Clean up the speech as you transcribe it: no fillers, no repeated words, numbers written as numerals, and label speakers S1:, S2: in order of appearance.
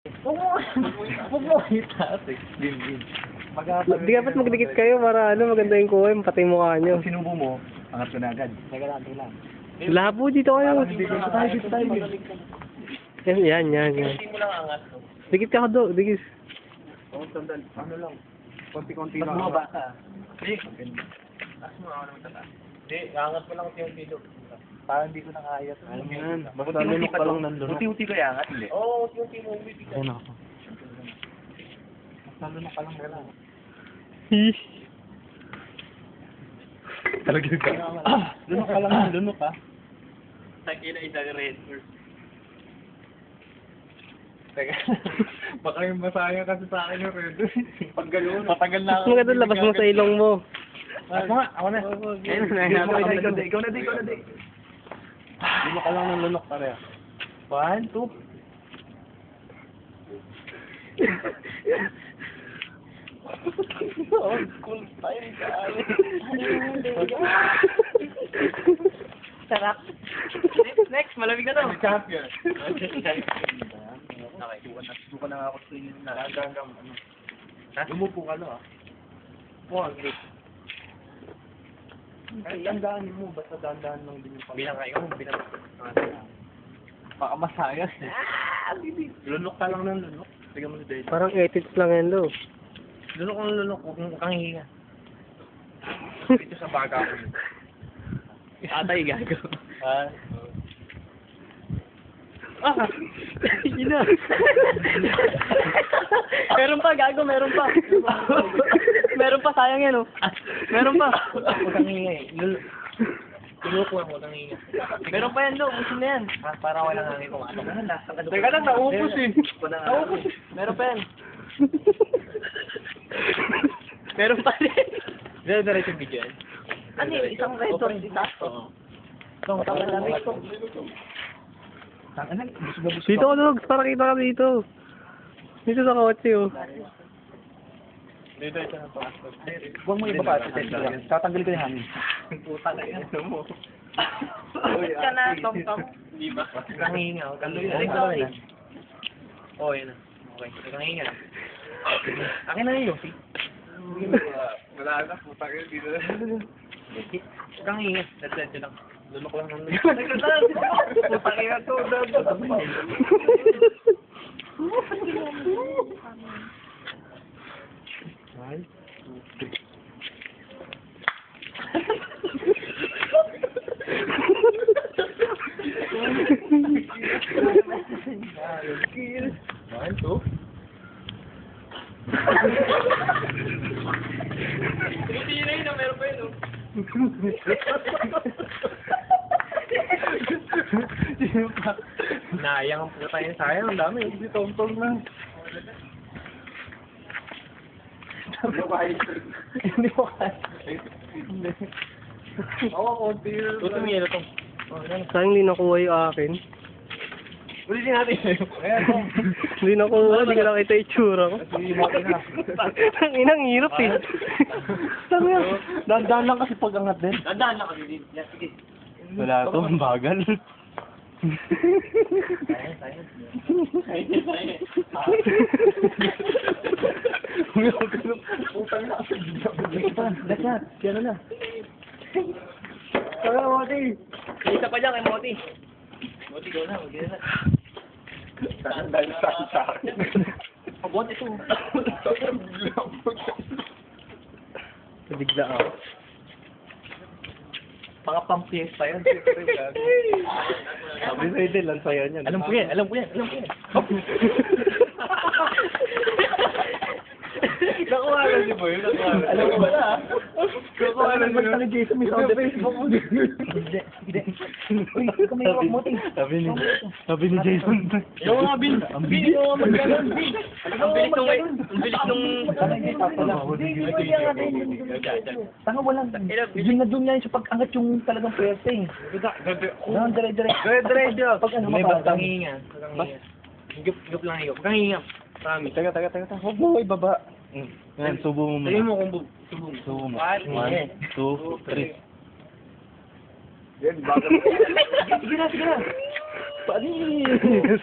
S1: Huwag mo itaas eh. Din.
S2: Di dapat magdikit kayo para ano, maganda yung kuha, pati yung mukha nyo.
S1: Kung sinubo mo, angat ko na agad. Teka lang.
S2: Labo dito kayo.
S1: Dito tayo.
S2: Yan.
S1: Hindi mo lang angat.
S2: Dikit ka do, dikit.
S1: Sandal. Ano lang. Konti-konti lang. Mas mga bata. Hindi. Taas mo ako naman tataas. Hindi, angat mo lang yung video. Parang hindi ko nakayat.
S2: Alam mo yan.
S1: Basta lunok pa lang nandun. Uti-uti ko yangat, hindi? Oo, uti-uti mo.
S2: Ako na ako.
S1: Basta lunok pa lang nila.
S2: Talaga ka.
S1: Lunok pa lang, lunok ha.
S3: Takina isa red first.
S1: Teka, baka yung masaya kasi sa akin yung red. Pag gano'n, matagal na ako.
S2: Maganda labas mo sa ilong mo.
S1: Ako na. Ikaw na. Lunok ka lang ng lunok pareha. 1, 2. Old school style ka.
S3: Sarap. Next, malamig ka daw.
S1: Champion.
S3: Okay.
S1: Suka na ako sa inyo na. Hanggang ano. Lumupo ka lang ah. Kahit tandaan mo, basta dandaan lang din yung
S3: Bilang kayo, bilang.
S1: baka masayas eh. Lunok ka lang ng lunok. Tignan mo si Dave.
S2: Parang edits lang yan do.
S3: Lunok ng lunok, huwag kang hihinga. Dito sa baga ko. Atay gago.
S2: Ina. Meron pa, gago, meron pa. Meron pa, sayang yan, oh. Meron pa.
S3: Huwag kang hihinga eh. Lunok lang, huwag kang hihinga.
S2: Meron pa yan, do. Gusto na yan.
S3: Para walang hangin kung ano.
S1: Teka lang, naupos eh.
S3: Naupos eh.
S2: Meron pa yan. Meron pa rin.
S3: Diretso video yan.
S2: Ano yun? Isang reto, itaas to.
S3: Itong tama namin ito.
S2: Dito ko, Dogs, para kita ka dito. Dito sa kotse, oh.
S1: Dito na to. Huwag mo ibaba. Tatanggal ko yung hangin.
S3: Puta na yan. Mo.
S2: Bakit ka na, Tom?
S3: Di ba? Huwag kang hihinga. Huwag kang hihinga. Oo, yan na. Okay. Huwag kang hihinga. Akin na yun, Yosi.
S1: Wala na, puta kayo dito.
S3: Huwag kang hihinga. Diretso lang. Lunok lang ng
S1: Puta kayo to. One, two.
S3: Tinitira yun na meron pa yun, oh. Nayang ang puta yun. Sayang, ang dami.
S1: Hindi tong-tong na.
S3: Hindi mo kaya.
S1: Oo, konti yun.
S3: Tutong yelo to.
S2: Sayang hindi nakuha yung akin.
S3: Ulitin natin yun.
S2: Hindi nakuha, hindi ko nakita yung tsura ko. Ang inang hirap eh. Sabi nga,
S1: Dandan lang kasi pag-angat din.
S3: Dandaan lang kasi din. Yan, sige.
S1: Wala to, ang bagal.
S3: Sayang.
S1: Putang na kasi.
S3: Lahat. Yan na.
S1: Kaya Moti.
S3: Isa pa dyan kay Moti. Moti, go na. Huwag na.
S1: Dahil sa akin.
S3: Pabot ito.
S2: Bigla ako.
S1: Mga pang-fiesta yan. Sabi sa'yo din, lansaya niyan.
S3: Alam ko yan.
S1: Nakuha lang si Boy. Alam ko ba na? Nakuha lang si Boy.
S3: Jason, may sound effects. Hindi. Ikaw may hawak mo, ting.
S1: Sabi ni Jason.
S3: Yung mga Bill.
S1: Ang
S3: Bill,
S1: bilis.
S3: yung mga magkaroon. Bill. Ang bilis nung...
S1: Tanga walang. Yun na doon yan sa pag-angat yung talagang pwerte eh. Dire-diretso. Pag ano
S3: May
S1: mapatang.
S3: bastang hinga. Higop lang higop. Huwag kang hinga. Promise.
S1: Taga. Huwag mo ibaba. Yan, subo mo
S3: Sabihin
S1: muna.
S3: mo kung subo mo.
S1: Subo mo.
S3: 1,
S1: 1, 2, 3. Yan,
S3: Sige na.
S1: Paano